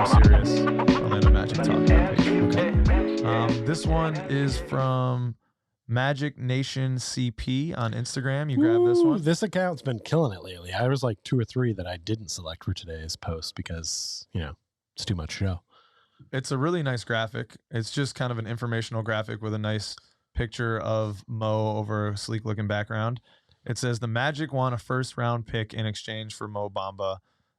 some serious Orlando Magic talk. Okay. This one is from Magic Nation CP on Instagram. You grab this one. This account's been killing it lately. I was like 2 or 3 that I didn't select for today's post because, it's too much show. It's a really nice graphic. It's just kind of an informational graphic with a nice picture of Mo over a sleek looking background. It says the Magic won a first-round pick in exchange for Mo Bamba.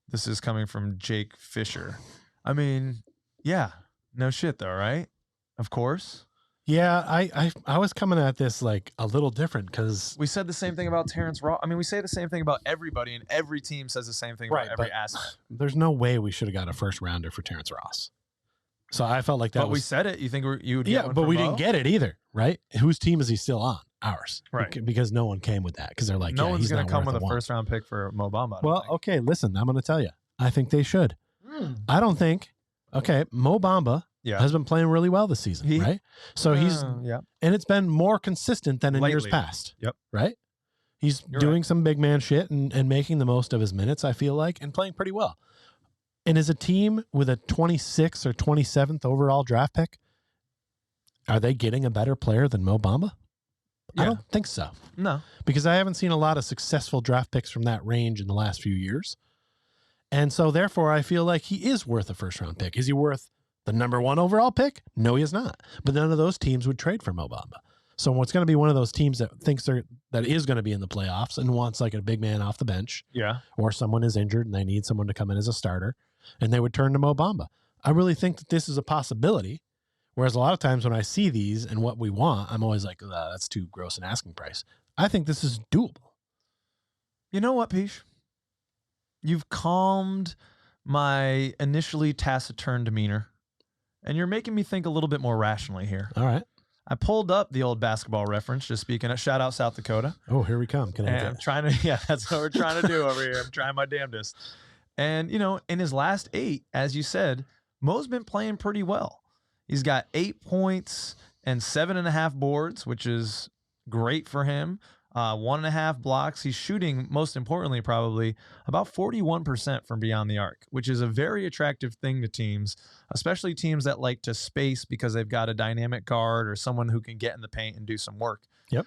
This is coming from Jake Fisher. I mean, yeah, no shit though, right? Of course. Yeah, I was coming at this like a little different because we said the same thing about Terrence Ross. I mean, we say the same thing about everybody, and every team says the same thing about every asset. There's no way we should have got a first rounder for Terrence Ross. So I felt like that. But we said it. You think you would? Get one but we Mo? didn't get it either, right? Whose team is he still on? Ours, right? Because no one came with that because they're like, no one's going to come with a one. first-round pick for Mo Bamba. Well, okay, listen, I'm going to tell you, I think they should. I don't think. Okay, Mo Bamba has been playing really well this season, right? So he's and it's been more consistent than in years past. Yep. Right? He's doing some big man shit and making the most of his minutes, I feel like, and playing pretty well. And as a team with a 26th or 27th overall draft pick, are they getting a better player than Mo Bamba? Yeah. I don't think so. No. Because I haven't seen a lot of successful draft picks from that range in the last few years. And so, therefore, I feel like he is worth a first-round pick. Is he worth the number 1 overall pick? No, he is not. But none of those teams would trade for Mo Bamba. So it's going to be one of those teams that thinks that is going to be in the playoffs and wants like a big man off the bench. Yeah. Or someone is injured and they need someone to come in as a starter. And they would turn to Mo Bamba. I really think that this is a possibility. Whereas a lot of times when I see these and what we want, I'm always like, that's too gross an asking price. I think this is doable. You know what, Pish? You've calmed my initially taciturn demeanor, and you're making me think a little bit more rationally here. All right. I pulled up the old basketball reference, just speaking of shout out South Dakota. Oh, here we come. I'm trying to, that's what we're trying to do over here. I'm trying my damnedest. And, in his last 8, as you said, Mo's been playing pretty well. He's got 8 points and 7.5 boards, which is great for him. 1.5 blocks. He's shooting, most importantly, probably about 41% from beyond the arc, which is a very attractive thing to teams, especially teams that like to space because they've got a dynamic guard or someone who can get in the paint and do some work. Yep.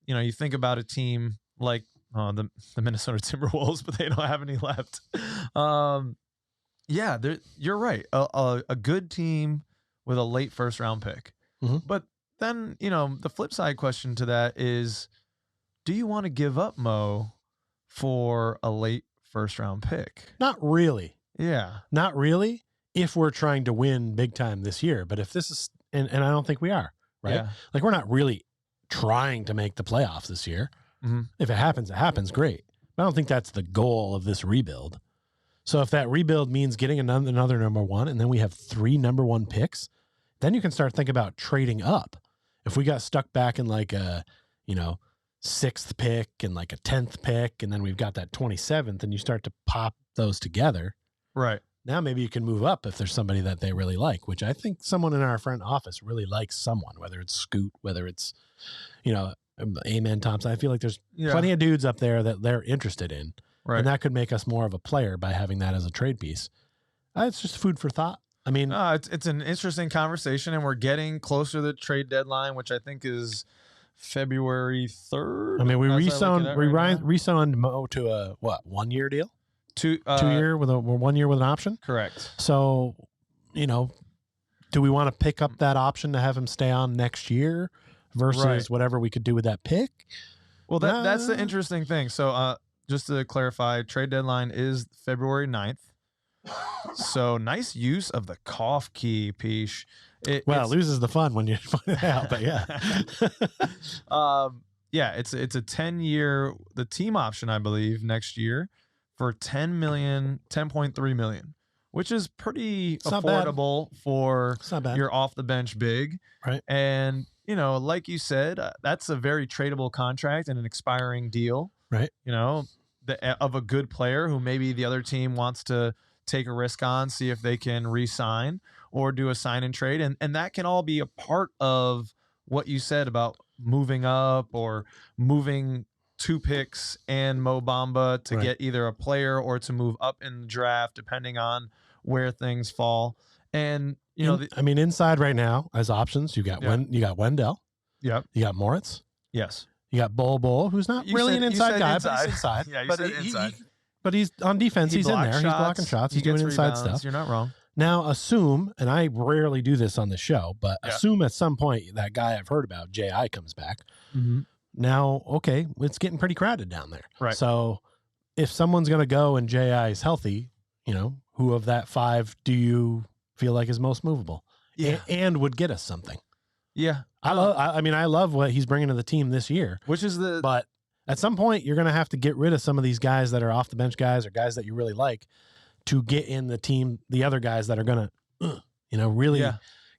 You think about a team like the Minnesota Timberwolves, but they don't have any left. You're right. A good team with a late first-round pick. Mm-hmm. But then, the flip side question to that is, do you want to give up Mo for a late first-round pick? Not really. Yeah. Not really if we're trying to win big time this year. But if this is, and I don't think we are, right? Yeah. Like we're not really trying to make the playoffs this year. Mm-hmm. If it happens, great. But I don't think that's the goal of this rebuild. So if that rebuild means getting another number 1, and then we have 3 number 1 picks, then you can start thinking about trading up. If we got stuck back in like a, 6th pick and like a 10th pick, and then we've got that 27th, and you start to pop those together. Right. Now maybe you can move up if there's somebody that they really like, which I think someone in our front office really likes someone, whether it's Scoot, whether it's, Amen Thompson. I feel like there's plenty of dudes up there that they're interested in. Right. And that could make us more of a player by having that as a trade piece. It's just food for thought. I mean, it's an interesting conversation, and we're getting closer to the trade deadline, which I think is February 3rd. I mean, we re-signed Mo to a 1-year deal? 2 year with 1 year with an option? Correct. So, do we want to pick up that option to have him stay on next year versus whatever we could do with that pick? Well, that's the interesting thing. So, just to clarify, trade deadline is February 9th. So nice use of the cough key, Pish. It loses the fun when you find it out, but yeah. It's a 10-year, the team option, I believe, next year for $10.3 million, which is pretty affordable for your off the bench big. Right. And, like you said, that's a very tradable contract and an expiring deal. Right. Of a good player who maybe the other team wants to take a risk on, see if they can re-sign or do a sign and trade. And that can all be a part of what you said about moving up or moving 2 picks and Mo Bamba to get either a player or to move up in the draft, depending on where things fall. And you know, I mean, inside right now as options, you got you got Wendell, yep, you got Moritz, yes, you got Bol, who's not really an inside guy, but he's inside. Yeah, you but said inside. But he's on defense. He's in there. Shots, he's blocking shots. He's doing inside rebounds. stuff. You're not wrong. Now assume, and I rarely do this on the show, but assume at some point that guy I've heard about, J.I., comes back. Mm-hmm. Now, okay, it's getting pretty crowded down there. Right. So if someone's going to go and J.I. is healthy, you know, who of that 5 do you feel like is most movable? Yeah. And would get us something. Yeah. I love what he's bringing to the team this year. But at some point, you're going to have to get rid of some of these guys that are off the bench guys or guys that you really like to get in the team, the other guys that are going to, really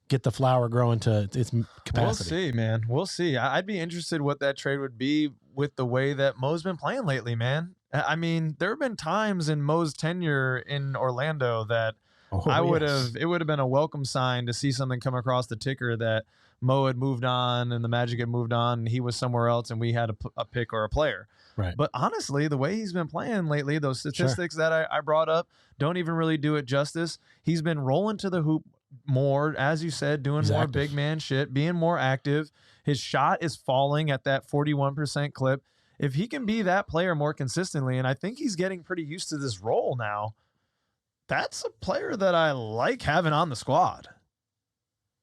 get the flower growing to its capacity. We'll see, man. We'll see. I'd be interested what that trade would be with the way that Mo's been playing lately, man. I mean, there have been times in Mo's tenure in Orlando that it would have been a welcome sign to see something come across the ticker that Mo had moved on and the Magic had moved on and he was somewhere else and we had a pick or a player. Right. But honestly, the way he's been playing lately, those statistics that I brought up don't even really do it justice. He's been rolling to the hoop more, as you said, doing more big man shit, being more active. His shot is falling at that 41% clip. If he can be that player more consistently, and I think he's getting pretty used to this role now, that's a player that I like having on the squad.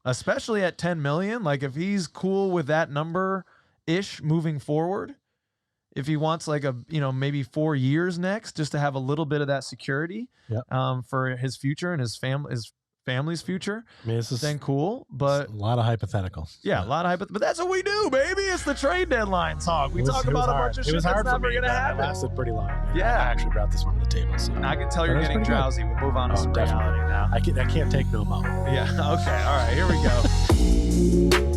Especially at 10 million. Like if he's cool with that number-ish moving forward, if he wants like maybe 4 years next just to have a little bit of that security for his future and his family's future, I mean, then cool. But a lot of hypothetical. Yeah, a lot of but that's what we do, baby. It's the trade deadline talk. We talk about a bunch of shit that's never going to happen. It lasted pretty long. Yeah. I actually brought this one to the table. So I can tell you're getting drowsy. We'll move on to some reality now. I can't take no more. Yeah, okay. All right, here we go.